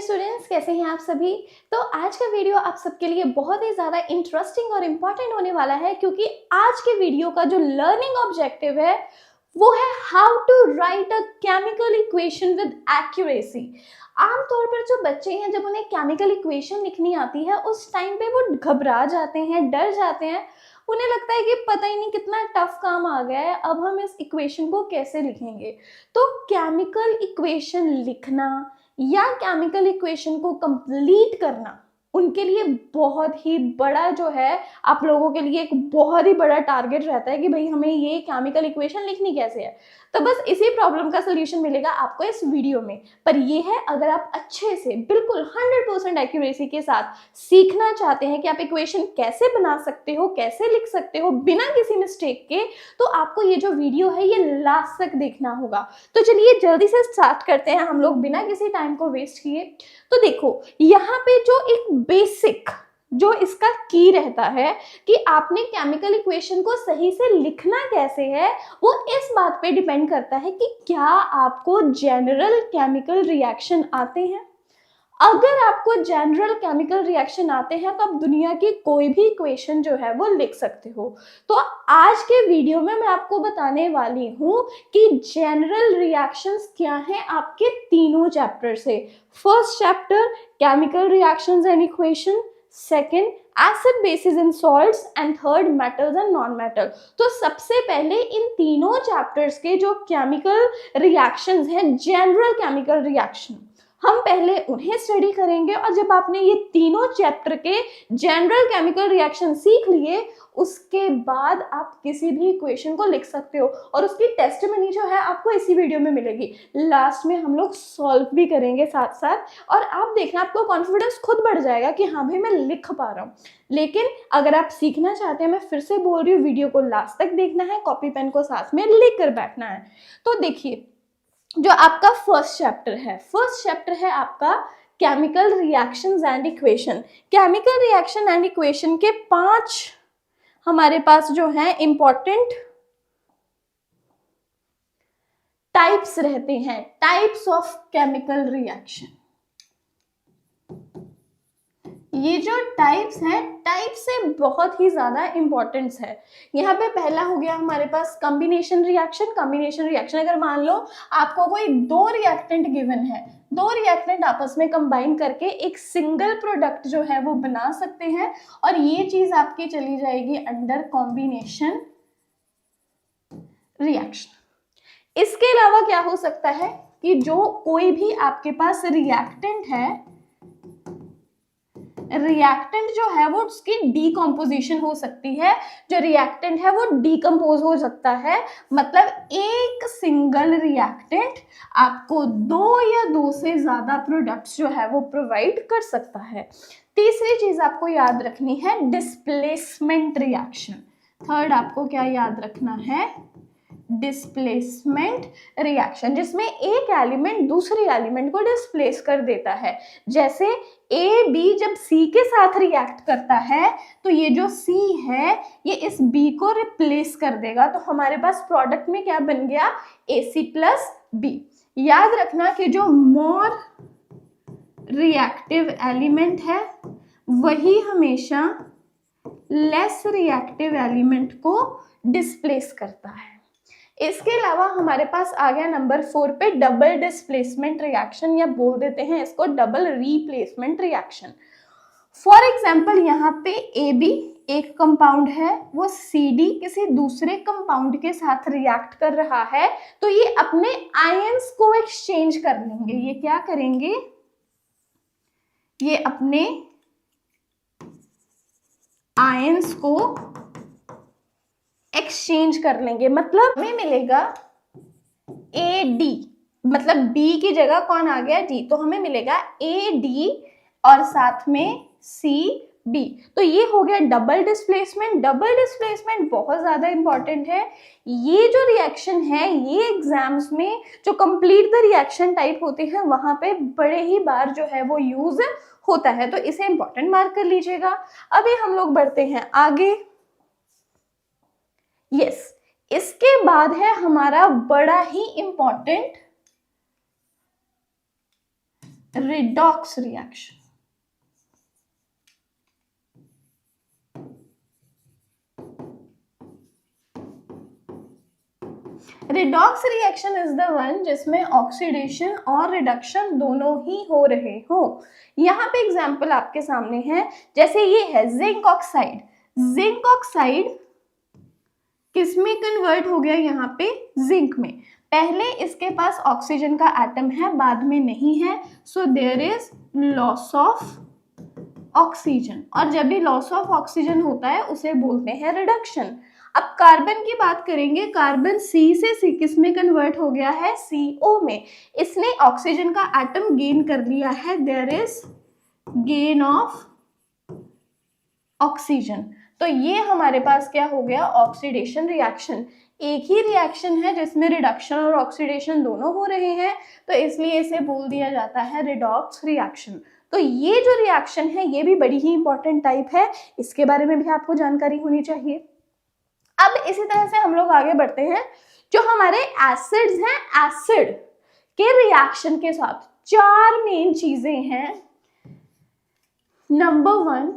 Students, कैसे हैं आप सभी। तो आज का वीडियो आप सबके लिए बहुत ही ज़्यादा इंटरेस्टिंग और इम्पॉर्टेंट होने वाला है, क्योंकि आज के वीडियो का जो लर्निंग ऑब्जेक्टिव है वो है how to write a chemical equation with accuracy. आमतौर पर जो बच्चे हैं, जब उन्हें केमिकल इक्वेशन लिखनी आती है उस टाइम पे वो घबरा जाते हैं, डर जाते हैं। उन्हें लगता है कि पता ही नहीं कितना टफ काम आ गया है, अब हम इस इक्वेशन को कैसे लिखेंगे। तो केमिकल इक्वेशन लिखना या केमिकल इक्वेशन को कंप्लीट करना उनके लिए बहुत ही बड़ा जो है, आप लोगों के लिए एक बहुत ही बड़ा टारगेट रहता है कि भाई हमें ये केमिकल इक्वेशन लिखनी कैसे है। तो बस इसी प्रॉब्लम का सोल्यूशन मिलेगा आपको इस वीडियो में। पर ये है, अगर आप अच्छे से बिल्कुल 100% एक्यूरेसी के साथ सीखना चाहते हैं कि आप इक्वेशन कैसे बना सकते हो, कैसे लिख सकते हो बिना किसी मिस्टेक के, तो आपको ये जो वीडियो है ये लास्ट तक देखना होगा। तो चलिए जल्दी से स्टार्ट करते हैं हम लोग बिना किसी टाइम को वेस्ट किए। तो देखो, यहाँ पे जो एक बेसिक जो इसका की रहता है कि आपने केमिकल इक्वेशन को सही से लिखना कैसे है, वो इस बात पे डिपेंड करता है कि क्या आपको जनरल केमिकल रिएक्शन आते हैं। अगर आपको जनरल केमिकल रिएक्शन आते हैं तो आप दुनिया की कोई भी इक्वेशन जो है वो लिख सकते हो। तो आज के वीडियो में मैं आपको बताने वाली हूँ कि जनरल रिएक्शंस क्या हैं आपके तीनों चैप्टर से। First chapter chemical reactions and equation, second acid basis in salts and third metals and non metal. तो सबसे पहले इन तीनों चैप्टर्स के जो केमिकल रिएक्शंस हैं, जनरल केमिकल रिएक्शन, हम पहले उन्हें स्टडी करेंगे। और जब आपने ये तीनों चैप्टर के जनरल केमिकल रिएक्शन सीख लिए, उसके बाद आप किसी भी इक्वेशन को लिख सकते हो और उसकी टेस्टमनी जो है आपको इसी वीडियो में मिलेगी। लास्ट में हम लोग सॉल्व भी करेंगे साथ साथ, और आप देखना आपको कॉन्फिडेंस खुद बढ़ जाएगा कि हाँ भाई मैं लिख पा रहा हूँ। लेकिन अगर आप सीखना चाहते हैं, मैं फिर से बोल रही हूँ, वीडियो को लास्ट तक देखना है, कॉपी पेन को साथ में लेकर बैठना है। तो देखिए, जो आपका फर्स्ट चैप्टर है आपका chemical reactions and equation. Chemical reaction and equation के 5 हमारे पास जो है इंपॉर्टेंट टाइप्स रहते हैं, टाइप्स ऑफ केमिकल रिएक्शन। ये जो टाइप्स हैं, टाइप से बहुत ही ज्यादा इंपॉर्टेंस है। यहाँ पे पहला हो गया हमारे पास कॉम्बिनेशन रिएक्शन। कॉम्बिनेशन रिएक्शन, अगर मान लो आपको कोई 2 रिएक्टेंट गिवन है, 2 रिएक्टेंट आपस में कंबाइन करके एक सिंगल प्रोडक्ट जो है वो बना सकते हैं, और ये चीज आपकी चली जाएगी अंडर कॉम्बिनेशन रिएक्शन। इसके अलावा क्या हो सकता है कि जो कोई भी आपके पास रिएक्टेंट है, रिएक्टेंट जो है वो उसकी डीकम्पोजिशन हो सकती है। जो रिएक्टेंट है वो डीकम्पोज हो सकता है, मतलब एक सिंगल रिएक्टेंट आपको 2 या 2 से ज्यादा प्रोडक्ट्स जो है वो प्रोवाइड कर सकता है। तीसरी चीज आपको याद रखनी है डिस्प्लेसमेंट रिएक्शन। थर्ड आपको क्या याद रखना है, डिस्प्लेसमेंट रिएक्शन, जिसमें एक एलिमेंट दूसरे एलिमेंट को डिस्प्लेस कर देता है। जैसे ए बी जब सी के साथ रिएक्ट करता है तो ये जो सी है ये इस बी को रिप्लेस कर देगा, तो हमारे पास प्रोडक्ट में क्या बन गया, AC प्लस बी। याद रखना कि जो मोर रिएक्टिव एलिमेंट है वही हमेशा लेस रिएक्टिव एलिमेंट को डिस्प्लेस करता है। इसके अलावा हमारे पास आ गया नंबर 4 पे डबल डिस्प्लेसमेंट रिएक्शन, या बोल देते हैं इसको double replacement reaction. For example यहाँ पे AB एक कंपाउंड है, वो CD किसी दूसरे कंपाउंड के साथ रिएक्ट कर रहा है, तो ये अपने आयंस को एक्सचेंज कर लेंगे। ये क्या करेंगे, ये अपने आयंस को एक्सचेंज कर लेंगे। मतलब हमें मिलेगा AD, मतलब B की जगह कौन आ गया, D, तो हमें मिलेगा AD और साथ में CB। तो ये हो गया डबल डिस्प्लेसमेंट। डबल डिस्प्लेसमेंट बहुत ज्यादा इंपॉर्टेंट है। ये जो रिएक्शन है ये एग्जाम्स में जो कंप्लीट द रिएक्शन टाइप होते हैं वहां पे बड़े ही बार जो है वो यूज होता है, तो इसे इंपॉर्टेंट मार्क कर लीजिएगा। अभी हम लोग बढ़ते हैं आगे। इसके बाद है हमारा बड़ा ही important redox reaction. Redox reaction is the one जिसमें ऑक्सीडेशन और रिडक्शन दोनों ही हो रहे हो। यहाँ पे एग्जांपल आपके सामने है, जैसे ये है जिंक ऑक्साइड। जिंक ऑक्साइड किस में कन्वर्ट हो गया, यहाँ पे जिंक में। पहले इसके पास ऑक्सीजन का एटम है, बाद में नहीं है, so there is loss of oxygen. और जब भी लॉस ऑफ ऑक्सीजन होता है उसे बोलते हैं रिडक्शन। अब कार्बन की बात करेंगे, कार्बन सी से सी किस में कन्वर्ट हो गया है, CO में। इसने ऑक्सीजन का एटम गेन कर लिया है, there is gain of oxygen. तो ये हमारे पास क्या हो गया, ऑक्सीडेशन रिएक्शन। एक ही रिएक्शन है जिसमें रिडक्शन और ऑक्सीडेशन दोनों हो रहे हैं, तो इसलिए इसे बोल दिया जाता है रिडॉक्स रिएक्शन। तो ये जो रिएक्शन है ये भी बड़ी ही इंपॉर्टेंट टाइप है, इसके बारे में भी आपको जानकारी होनी चाहिए। अब इसी तरह से हम लोग आगे बढ़ते हैं। जो हमारे एसिड्स हैं, एसिड के रिएक्शन के साथ 4 मेन चीजें हैं। नंबर 1,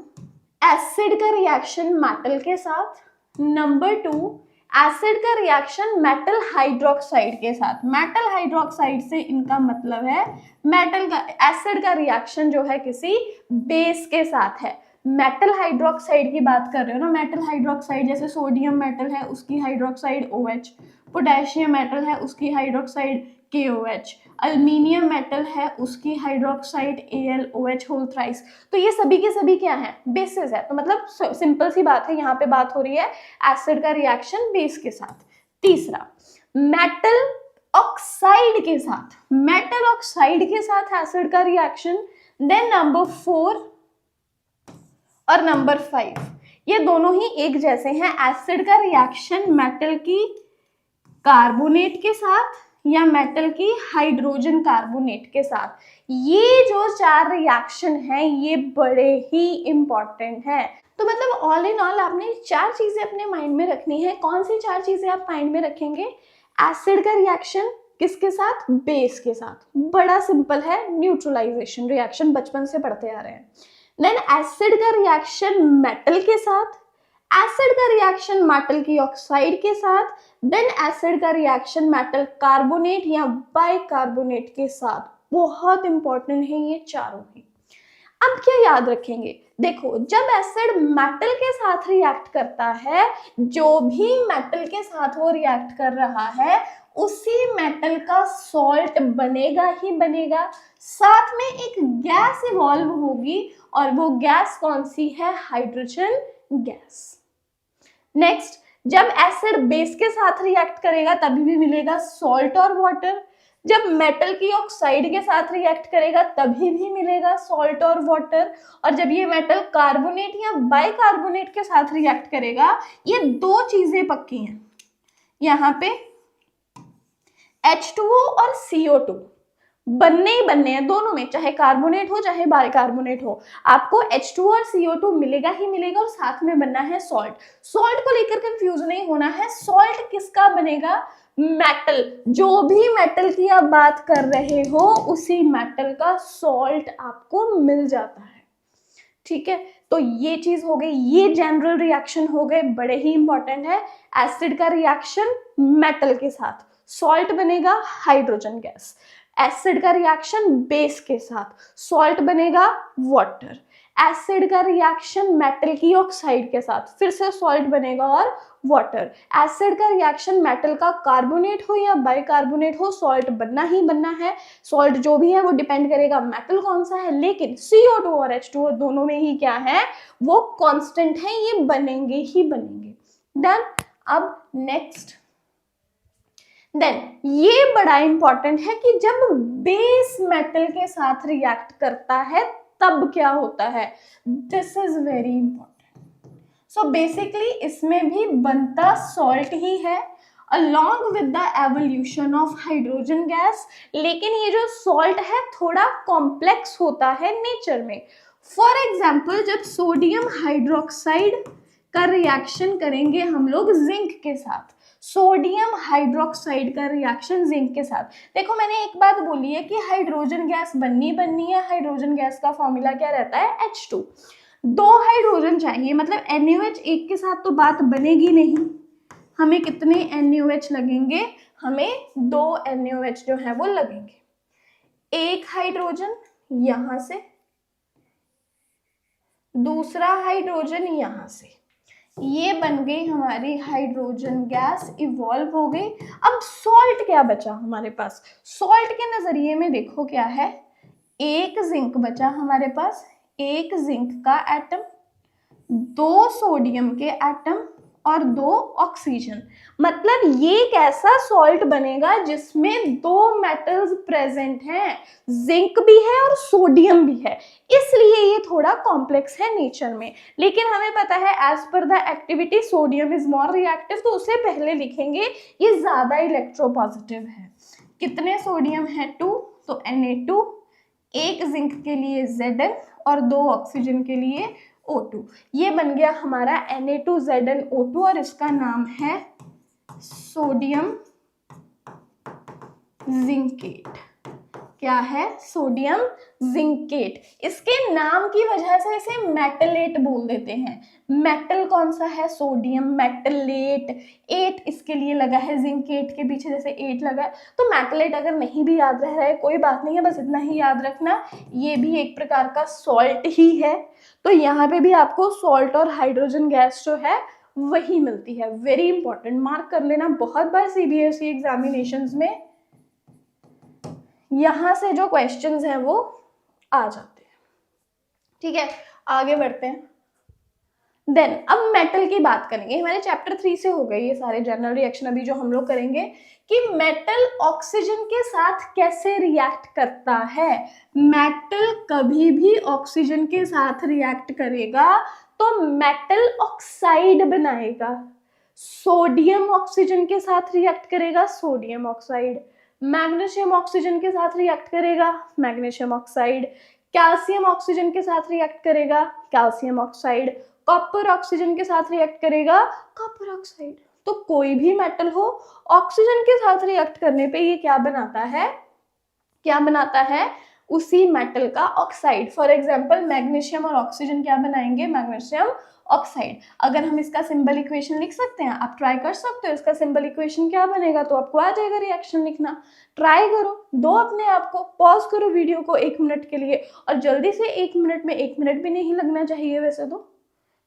एसिड का रिएक्शन मेटल के साथ। नंबर 2, एसिड का रिएक्शन मेटल हाइड्रोक्साइड के साथ। मेटल हाइड्रोक्साइड से इनका मतलब है मेटल का, एसिड का रिएक्शन जो है किसी बेस के साथ है। मेटल हाइड्रोक्साइड की बात कर रहे हो ना, मेटल हाइड्रोक्साइड जैसे सोडियम मेटल है उसकी हाइड्रोक्साइड OH, पोटेशियम मेटल है उसकी हाइड्रोक्साइड KOH, अल्मीनियम मेटल है उसकी हाइड्रोक्साइड AlOH होल थ्राइस। तो ये सभी के सभी क्या है, बेसिस है। तो मतलब सिंपल सी बात है, यहाँ पे बात हो रही है एसिड का रिएक्शन बेस के साथ। तीसरा, मेटल ऑक्साइड के साथ, मेटल ऑक्साइड के साथ एसिड का रिएक्शन। देन नंबर 4 और नंबर 5, ये दोनों ही एक जैसे हैं। एसिड का रिएक्शन मेटल की कार्बोनेट के साथ या मेटल की हाइड्रोजन कार्बोनेट के साथ। ये जो 4 रिएक्शन हैं ये बड़े ही इंपॉर्टेंट हैं। तो मतलब ऑल इन ऑल आपने 4 चीजें अपने माइंड में रखनी है। कौन सी 4 चीजें आप माइंड में रखेंगे? एसिड का रिएक्शन किसके साथ, बेस के साथ। बड़ा सिंपल है, न्यूट्रलाइजेशन रिएक्शन, बचपन से पढ़ते आ रहे हैं। देन एसिड का रिएक्शन मेटल के साथ, एसिड का रिएक्शन मेटल की ऑक्साइड के साथ, देन एसिड का रिएक्शन मेटल कार्बोनेट या बाइकार्बोनेट के साथ। बहुत इंपॉर्टेंट है ये चारों ही। अब क्या याद रखेंगे, देखो जब एसिड मेटल के साथ रिएक्ट करता है, जो भी मेटल के साथ वो रिएक्ट कर रहा है उसी मेटल का सॉल्ट बनेगा ही बनेगा, साथ में एक गैस इवॉल्व होगी और वो गैस कौन सी है, हाइड्रोजन गैस। नेक्स्ट, जब एसिड बेस के साथ रिएक्ट करेगा तभी भी मिलेगा सॉल्ट और वाटर। जब मेटल की ऑक्साइड के साथ रिएक्ट करेगा तभी भी मिलेगा सॉल्ट और वाटर। और जब ये मेटल कार्बोनेट या बाइकार्बोनेट के साथ रिएक्ट करेगा, ये 2 चीजें पक्की हैं, यहाँ पे H2O और CO2 बनने ही बनने हैं दोनों में, चाहे कार्बोनेट हो चाहे बाइकार्बोनेट हो, आपको H2O और CO2 मिलेगा ही मिलेगा। और साथ में बनना है सॉल्ट। सॉल्ट को लेकर कंफ्यूज नहीं होना है, सॉल्ट किसका बनेगा, मेटल, जो भी मेटल की आप बात कर रहे हो उसी मेटल का सॉल्ट आपको मिल जाता है। ठीक है, तो ये चीज हो गई, ये जनरल रिएक्शन हो गए, बड़े ही इंपॉर्टेंट है। एसिड का रिएक्शन मेटल के साथ, सॉल्ट बनेगा हाइड्रोजन गैस। एसिड का रिएक्शन बेस के साथ, सॉल्ट बनेगा वाटर। एसिड का रिएक्शन मेटल की ऑक्साइड के साथ, फिर से सॉल्ट बनेगा और वाटर। एसिड का रिएक्शन मेटल का कार्बोनेट हो या बाइकार्बोनेट हो, सॉल्ट बनना ही बनना है। सॉल्ट जो भी है वो डिपेंड करेगा मेटल कौन सा है, लेकिन CO2 और H2O दोनों में ही क्या है, वो कांस्टेंट है, ये बनेंगे ही बनेंगे। डन। अब नेक्स्ट, देन ये बड़ा इंपॉर्टेंट है कि जब बेस मेटल के साथ रिएक्ट करता है तब क्या होता है, this is very important. So basically इसमें भी बनता सॉल्ट ही है along with the evolution of hydrogen gas, लेकिन ये जो सॉल्ट है थोड़ा कॉम्प्लेक्स होता है नेचर में। फॉर एग्जाम्पल, जब सोडियम हाइड्रोक्साइड का रिएक्शन करेंगे हम लोग जिंक के साथ, सोडियम हाइड्रोक्साइड का रिएक्शन जिंक के साथ। देखो मैंने एक बात बोली है कि हाइड्रोजन गैस बननी है। हाइड्रोजन गैस का फॉर्मूला क्या रहता है? H2। 2 हाइड्रोजन चाहिए, मतलब NaOH एक के साथ तो बात बनेगी नहीं। हमें कितने NaOH लगेंगे? हमें 2 NaOH जो है वो लगेंगे। एक हाइड्रोजन यहां से, दूसरा हाइड्रोजन यहां से, ये बन गई हमारी हाइड्रोजन गैस, इवॉल्व हो गई। अब सॉल्ट क्या बचा हमारे पास? सॉल्ट के नजरिए में देखो क्या है, एक जिंक बचा हमारे पास, एक जिंक का एटम, 2 सोडियम के एटम और 2 ऑक्सीजन। मतलब ये एक ऐसा सॉल्ट बनेगा जिसमें 2 मेटल्स प्रेजेंट हैं, जिंक भी है और सोडियम भी है, इसलिए ये थोड़ा कॉम्प्लेक्स है नेचर में। लेकिन हमें पता है as per the activity sodium is more reactive, तो उसे पहले लिखेंगे, ये ज्यादा इलेक्ट्रोपॉजिटिव है। कितने सोडियम है? 2, तो Na2, एक जिंक के लिए Zn और 2 ऑक्सीजन के लिए O2। ये बन गया हमारा Na2ZnO2 और इसका नाम है सोडियम जिंकेट। क्या है? Sodium zincate. इसके नाम की वजह से इसे मेटलेट बोल देते हैं। मेटल कौन सा है? सोडियम, मेटलेट। 8 इसके लिए लगा है, जिंकेट के पीछे जैसे 8 लगा है। तो मेटलेट अगर नहीं भी याद रह रहा है कोई बात नहीं है, बस इतना ही याद रखना, ये भी एक प्रकार का सॉल्ट ही है। तो यहाँ पे भी आपको सॉल्ट और हाइड्रोजन गैस जो है वही मिलती है। वेरी इंपॉर्टेंट, मार्क कर लेना, बहुत बार CBSE एग्जामिनेशंस में यहां से जो क्वेश्चंस हैं वो आ जाते हैं। ठीक है, आगे बढ़ते हैं। देन अब मेटल की बात करेंगे। हमारे चैप्टर 3 से हो गए ये सारे जनरल रिएक्शन। अभी जो हम लोग करेंगे कि मेटल ऑक्सीजन के साथ कैसे रिएक्ट करता है। मेटल कभी भी ऑक्सीजन के साथ रिएक्ट करेगा तो मेटल ऑक्साइड बनाएगा। सोडियम ऑक्सीजन के साथ रिएक्ट करेगा, सोडियम ऑक्साइड। मैग्नीशियम ऑक्सीजन के साथ रिएक्ट करेगा, मैग्नीशियम ऑक्साइड। कैल्शियम ऑक्सीजन के साथ रिएक्ट करेगा, कैल्शियम ऑक्साइड। कॉपर ऑक्सीजन के साथ रिएक्ट करेगा, कॉपर ऑक्साइड। तो कोई भी मेटल हो, ऑक्सीजन के साथ रिएक्ट करने पे ये क्या बनाता है? क्या बनाता है? उसी मेटल का ऑक्साइड। फॉर एग्जाम्पल मैग्नीशियम और ऑक्सीजन क्या बनाएंगे? Magnesium oxide. अगर हम इसका सिंबल इक्वेशन लिख सकते हैं, आप ट्राई कर सकते हो, इसका सिंबल इक्वेशन क्या बनेगा, तो आपको आ जाएगा रिएक्शन लिखना। ट्राई करो, दो अपने आप को, पॉज करो वीडियो को 1 मिनट के लिए, और जल्दी से 1 मिनट में, 1 मिनट भी नहीं लगना चाहिए वैसे तो,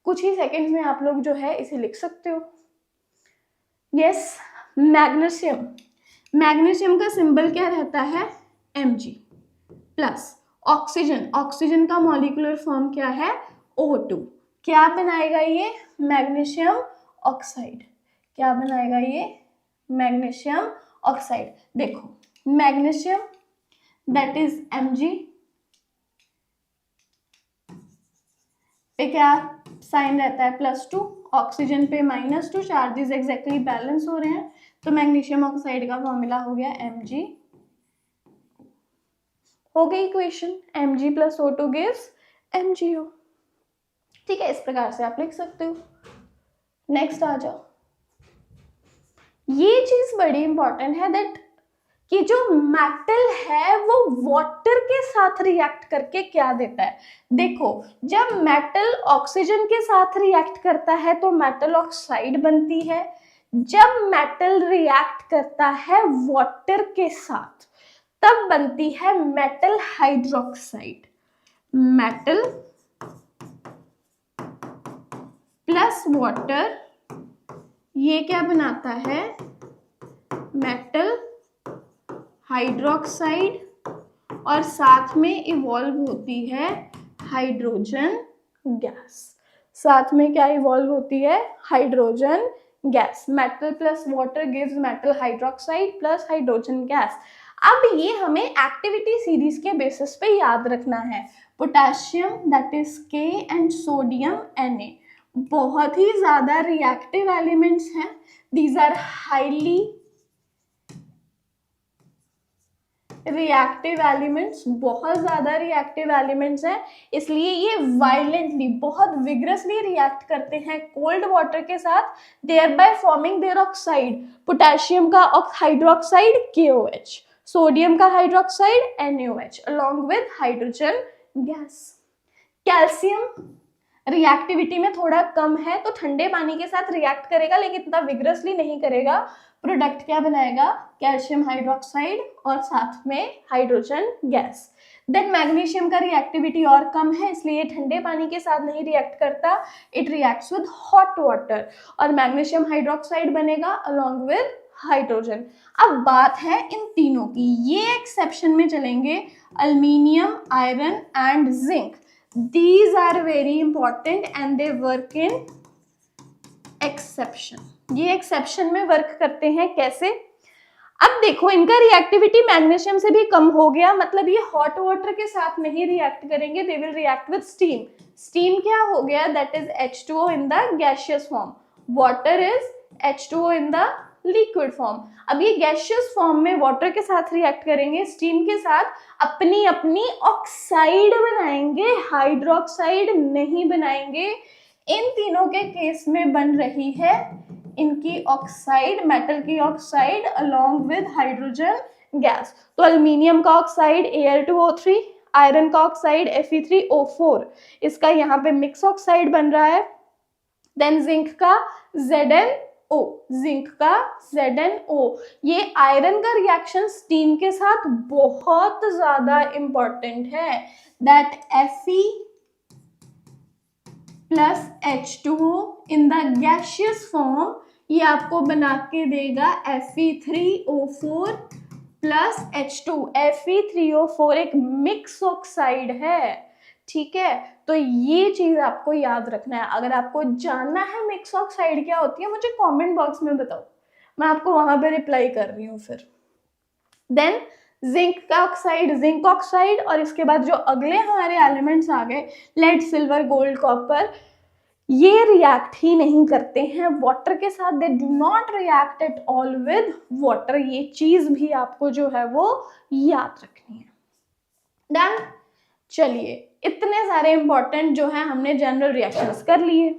कुछ ही सेकेंड्स में आप लोग जो है इसे लिख सकते हो। Yes, magnesium. मैग्नीशियम का सिंबल क्या रहता है? Mg plus oxygen. ऑक्सीजन का मॉलिक्यूलर फॉर्म क्या है? O2। क्या बनाएगा ये? Magnesium oxide. क्या बनाएगा ये? Magnesium oxide. देखो मैग्नीशियम दैट इज Mg पे क्या साइन रहता है? +2। ऑक्सीजन पे -2। चार्जेस एग्जैक्टली बैलेंस हो रहे हैं, तो मैग्नीशियम ऑक्साइड का फॉर्मूला हो गया Mg। हो गई equation, Mg + O2 gives MgO। ठीक है, इस प्रकार से आप लिख सकते हो। नेक्स्ट आ जाओ। ये चीज बड़ी इंपॉर्टेंट है दैट कि जो मेटल है वो वाटर के साथ रिएक्ट करके क्या देता है। देखो जब मेटल ऑक्सीजन के साथ रिएक्ट करता है तो मेटल ऑक्साइड बनती है। जब मेटल रिएक्ट करता है वाटर के साथ तब बनती है metal hydroxide. Metal plus water ये क्या बनाता है? मेटल हाइड्रोक्साइड, और साथ में इवॉल्व होती है हाइड्रोजन गैस। साथ में क्या इवॉल्व होती है? Hydrogen gas. Metal plus water gives metal hydroxide plus hydrogen gas. अब ये हमें एक्टिविटी सीरीज के बेसिस पे याद रखना है। Potassium that is K and sodium Na बहुत ही ज्यादा रिएक्टिव एलिमेंट्स हैं। These are highly reactive elements, बहुत ज्यादा रिएक्टिव एलिमेंट्स हैं, इसलिए ये वायलेंटली, बहुत विग्रसली रिएक्ट करते हैं कोल्ड वाटर के साथ, thereby forming their oxide, potassium का हाइड्रोक्साइड KOH, सोडियम का hydroxide NaOH along with hydrogen gas. Calcium reactivity में थोड़ा कम है, तो ठंडे पानी के साथ रिएक्ट करेगा लेकिन इतना विग्रसली नहीं करेगा। प्रोडक्ट क्या बनाएगा? कैल्शियम हाइड्रोक्साइड और साथ में हाइड्रोजन गैस। देन मैग्नीशियम का रिएक्टिविटी और कम है, इसलिए ठंडे पानी के साथ नहीं रिएक्ट करता, it reacts with hot water और मैग्नीशियम हाइड्रोक्साइड बनेगा अलोंग विद हाइड्रोजन। अब बात है इन तीनों की, ये एक्सेप्शन में चलेंगे aluminium, iron and zinc. These are very important and they work in exception. ये एक्सेप्शन में वर्क करते हैं कैसे? अब देखो इनका रिएक्टिविटी मैग्नीशियम से भी कम हो गया, मतलब ये हॉट वाटर के साथ नहीं रिएक्ट करेंगे, they will react with steam. Steam क्या हो गया? That is H2O in the gaseous form, water is H2O in the liquid form. अब ये गैसियस फॉर्म में वाटर के साथ रिएक्ट करेंगे, स्टीम के साथ अपनी अपनी ऑक्साइड बनाएंगे, हाइड्रोक्साइड नहीं बनाएंगे। इन तीनों के केस में बन रही है इनकी ऑक्साइड, मेटल की oxide along with hydrogen gas. तो एल्यूमिनियम का ऑक्साइड Al2O3, आयरन का ऑक्साइड Fe3O4, इसका यहाँ पे मिक्स ऑक्साइड बन रहा है। देन जिंक का ZnO, जिंक का ZnO। ये आयरन का रिएक्शन स्टीम के साथ बहुत ज्यादा इंपॉर्टेंट है, that Fe plus H2O in the gaseous form, ये आपको बना के देगा Fe3O4 प्लस H2। Fe3O4 एक मिक्स ऑक्साइड है, ठीक है, तो ये चीज आपको याद रखना है। अगर आपको जानना है मिक्स ऑक्साइड क्या होती है, मुझे कमेंट बॉक्स में बताओ, मैं आपको वहां पे रिप्लाई कर रही हूँ फिर। देन जिंक का ऑक्साइड, जिंक ऑक्साइड, और इसके बाद जो अगले हमारे एलिमेंट्स आ गए, लेड, सिल्वर, गोल्ड, कॉपर, ये रिएक्ट ही नहीं करते हैं वाटर के साथ, they do not react at all with water. ये चीज भी आपको जो है वो याद रखनी है। डन, चलिए इतने सारे इंपॉर्टेंट जो है हमने जनरल रिएक्शंस कर लिए।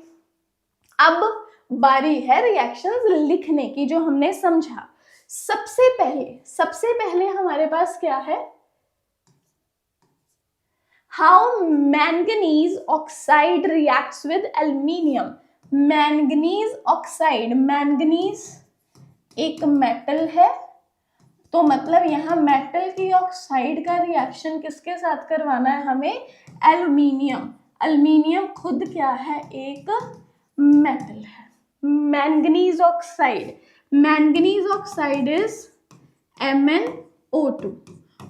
अब बारी है रिएक्शंस लिखने की, जो हमने समझा। सबसे पहले हमारे पास क्या है? How manganese oxide reacts with aluminium. Manganese oxide, manganese एक मेटल है, तो मतलब यहाँ मेटल की ऑक्साइड का रिएक्शन किसके साथ करवाना है हमें? एल्यूमिनियम। एल्यूमिनियम खुद क्या है? एक मेटल है। Manganese oxide, manganese oxide is MnO2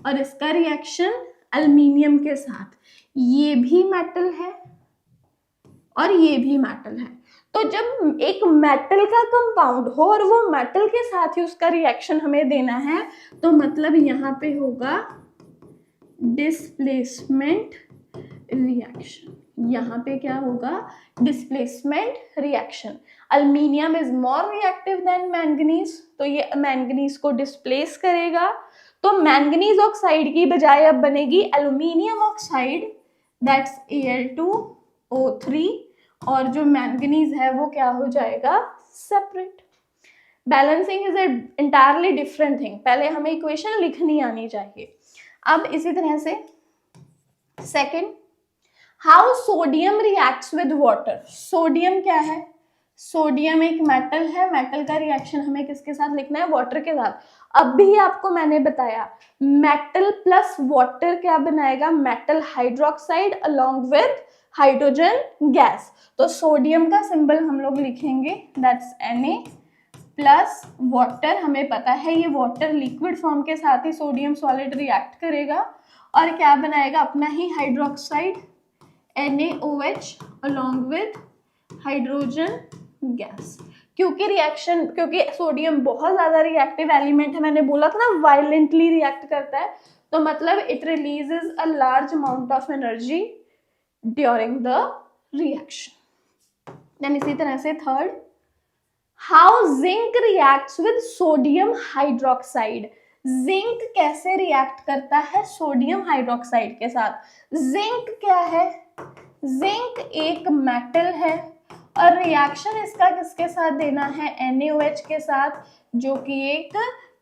और इसका रिएक्शन एल्यूमिनियम के साथ, ये भी मेटल है और ये भी मेटल है। तो जब एक मेटल का कंपाउंड हो और वो मेटल के साथ ही उसका रिएक्शन हमें देना है, तो मतलब यहाँ पे होगा डिस्प्लेसमेंट रिएक्शन। यहाँ पे क्या होगा? Displacement reaction. Aluminium is more reactive than manganese, तो ये मैंगनीज को डिस्प्लेस करेगा, तो मैंगनीज ऑक्साइड की बजाय अब बनेगी एल्यूमिनियम ऑक्साइड, दैट्स Al2O3, और जो मैंगनीज है वो क्या हो जाएगा? Separate. Balancing is entirely different thing, पहले हमें इक्वेशन लिखनी आनी चाहिए। अब इसी तरह से second, how sodium reacts with water. Sodium क्या है? सोडियम एक मेटल है, मेटल का रिएक्शन हमें किसके साथ लिखना है? वाटर के साथ। अब भी आपको मैंने बताया मेटल प्लस वाटर क्या बनाएगा? Metal hydroxide along with hydrogen gas. तो सोडियम का सिंबल हम लोग लिखेंगे, दैट्स Na प्लस वाटर। हमें पता है ये वाटर लिक्विड फॉर्म के साथ ही सोडियम सॉलिड रिएक्ट करेगा और क्या बनाएगा? अपना ही hydroxide NaOH along with hydrogen gas. क्योंकि सोडियम बहुत ज्यादा रिएक्टिव एलिमेंट है, मैंने बोला था ना वायलेंटली रिएक्ट करता है, तो मतलब it releases a large amount of energy during the reaction. Then इसी तरह से third, how zinc reacts with sodium hydroxide. Zinc कैसे रिएक्ट करता है सोडियम हाइड्रोक्साइड के साथ? जिंक क्या है? जिंक एक मेटल है और रिएक्शन इसका किसके साथ देना है? NaOH के साथ, जो कि एक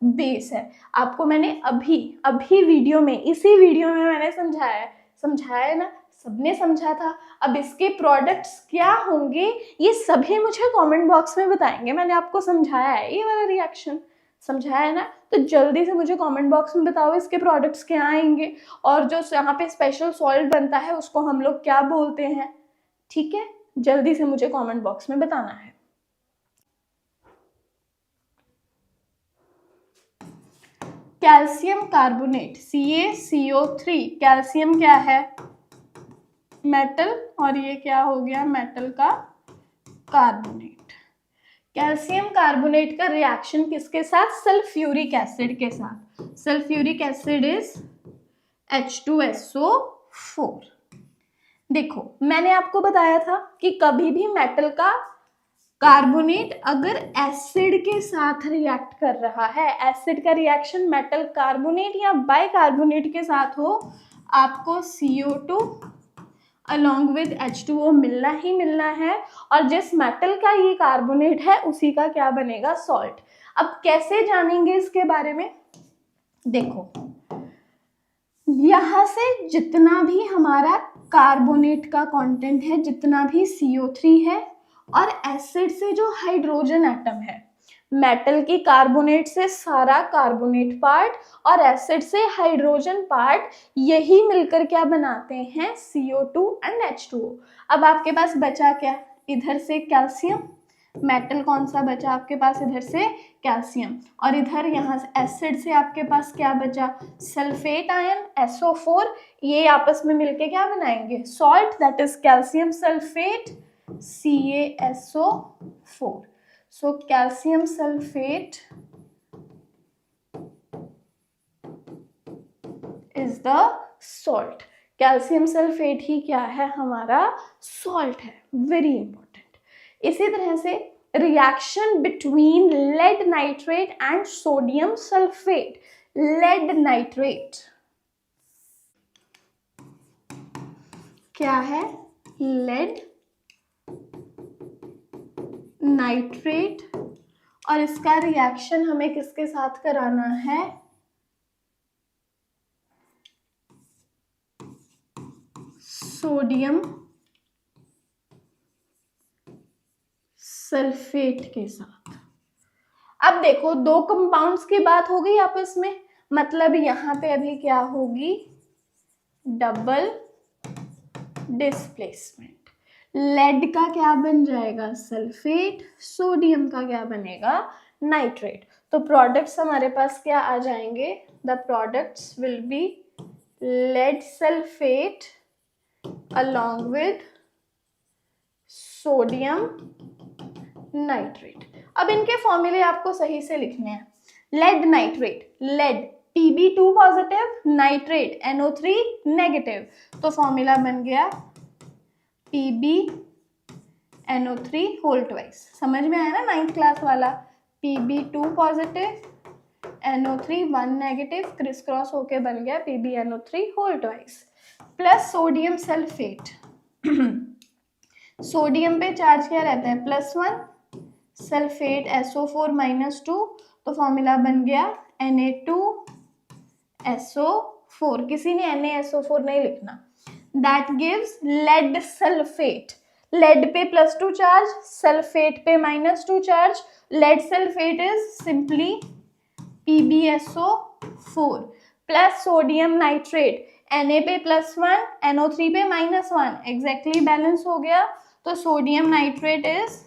बेस है। आपको मैंने अभी वीडियो में, इसी वीडियो में मैंने समझाया है ना, सबने समझा था। अब इसके प्रोडक्ट्स क्या होंगे ये सभी मुझे कमेंट बॉक्स में बताएंगे। मैंने आपको समझाया है, ये वाला रिएक्शन समझाया है ना, तो जल्दी से मुझे कमेंट बॉक्स में बताओ इसके प्रोडक्ट्स क्या आएंगे और जो यहाँ पे स्पेशल सॉल्ट बनता है उसको हम लोग क्या बोलते हैं। ठीक है, जल्दी से मुझे कमेंट बॉक्स में बताना है। कैल्शियम कार्बोनेट CaCO3, कैल्शियम क्या है? मेटल, और ये क्या हो गया? मेटल का कार्बोनेट। कैल्शियम कार्बोनेट का रिएक्शन किसके साथ? सल्फ्यूरिक एसिड के साथ। Sulphuric acid is H2SO4। देखो, मैंने आपको बताया था कि कभी भी मेटल का कार्बोनेट अगर एसिड के साथ रिएक्ट कर रहा है, एसिड का रिएक्शन मेटल कार्बोनेट या बाइकार्बोनेट के साथ हो, आपको CO2 अलॉन्ग विद H2O मिलना ही मिलना है, और जिस मेटल का ये कार्बोनेट है उसी का क्या बनेगा? सॉल्ट। अब कैसे जानेंगे इसके बारे में? देखो, यहां से जितना भी हमारा कार्बोनेट का कंटेंट है, जितना भी CO3 है, और एसिड से जो हाइड्रोजन एटम है, मेटल की कार्बोनेट से सारा कार्बोनेट पार्ट और एसिड से हाइड्रोजन पार्ट, यही मिलकर क्या बनाते हैं? CO2 and H2O। अब आपके पास बचा क्या? इधर से कैल्शियम, मेटल कौन सा बचा आपके पास? इधर से कैल्शियम, और इधर यहाँ से एसिड से आपके पास क्या बचा? Sulphate ion SO4। ये आपस में मिलके क्या बनाएंगे? Salt, that is calcium sulphate CaSO4। So calcium sulfate is the salt। Calcium sulphate ही क्या है? हमारा सॉल्ट है। Very important. इसी तरह से reaction between lead nitrate and sodium sulphate. Lead nitrate क्या है? लेड नाइट्रेट, और इसका रिएक्शन हमें किसके साथ कराना है? सोडियम सल्फेट के साथ। अब देखो, दो कंपाउंड्स की बात हो गई आपस में, मतलब यहां पे अभी क्या होगी? Double displacement. लेड का क्या बन जाएगा? सल्फेट। सोडियम का क्या बनेगा? नाइट्रेट। तो प्रोडक्ट्स हमारे पास क्या आ जाएंगे? The products will be lead sulphate along with sodium nitrate. अब इनके फॉर्मूले आपको सही से लिखने हैं। Lead nitrate, lead Pb2 positive, nitrate NO3 negative, तो फॉर्मूला बन गया PbNO3 होल ट्वाइस। समझ में आया ना 9th क्लास वाला? Pb2 positive, NO3 1 negative, criss cross होके बन गया PbNO3 whole twice, plus sodium sulphate. Sodium पे चार्ज क्या रहता है? +1, सल्फेट SO4 -2, तो फॉर्मूला बन गया Na2SO4। किसी ने NaSO4 नहीं लिखना। That gives lead sulphate. Lead पे +2 चार्ज, सल्फेट पे -2 charge. Lead sulphate is simply PbSO4 plus sodium nitrate. Na पे +1, NO3 पे -1, एग्जैक्टली बैलेंस हो गया, तो sodium nitrate is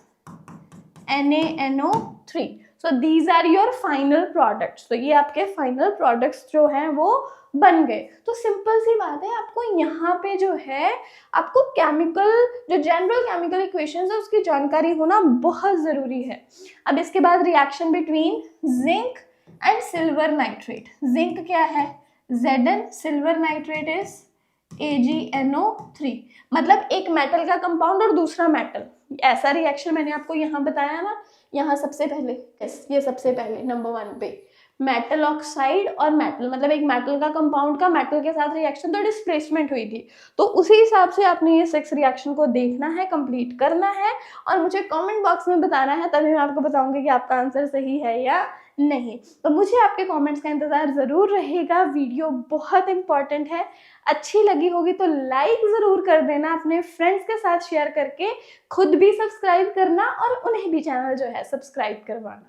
NaNO3। So these are your final products. तो ये आपके फाइनल प्रोडक्ट्स जो हैं वो बन गए। तो सिंपल सी बात है, आपको यहाँ पे जो है आपको केमिकल, जो जनरल केमिकल इक्वेशंस है उसकी जानकारी होना बहुत ज़रूरी है। अब इसके बाद reaction between zinc and silver nitrate. Zinc क्या है? Zn, silver nitrate is AgNO3। मतलब एक मेटल का कंपाउंड और दूसरा मेटल, ऐसा रिएक्शन मैंने आपको यहाँ बताया ना। यहाँ सबसे पहले, ये सबसे पहले नंबर 1 पे मेटल ऑक्साइड और मेटल, मतलब एक मेटल का कंपाउंड का मेटल के साथ रिएक्शन, तो डिस्प्लेसमेंट हुई थी। तो उसी हिसाब से आपने ये 6 रिएक्शन को देखना है, कंप्लीट करना है और मुझे कमेंट बॉक्स में बताना है, तभी मैं आपको बताऊंगी कि आपका आंसर सही है या नहीं। तो मुझे आपके कमेंट्स का इंतजार जरूर रहेगा। वीडियो बहुत इंपॉर्टेंट है, अच्छी लगी होगी तो लाइक जरूर कर देना, अपने फ्रेंड्स के साथ शेयर करके खुद भी सब्सक्राइब करना और उन्हें भी चैनल जो है सब्सक्राइब करवाना।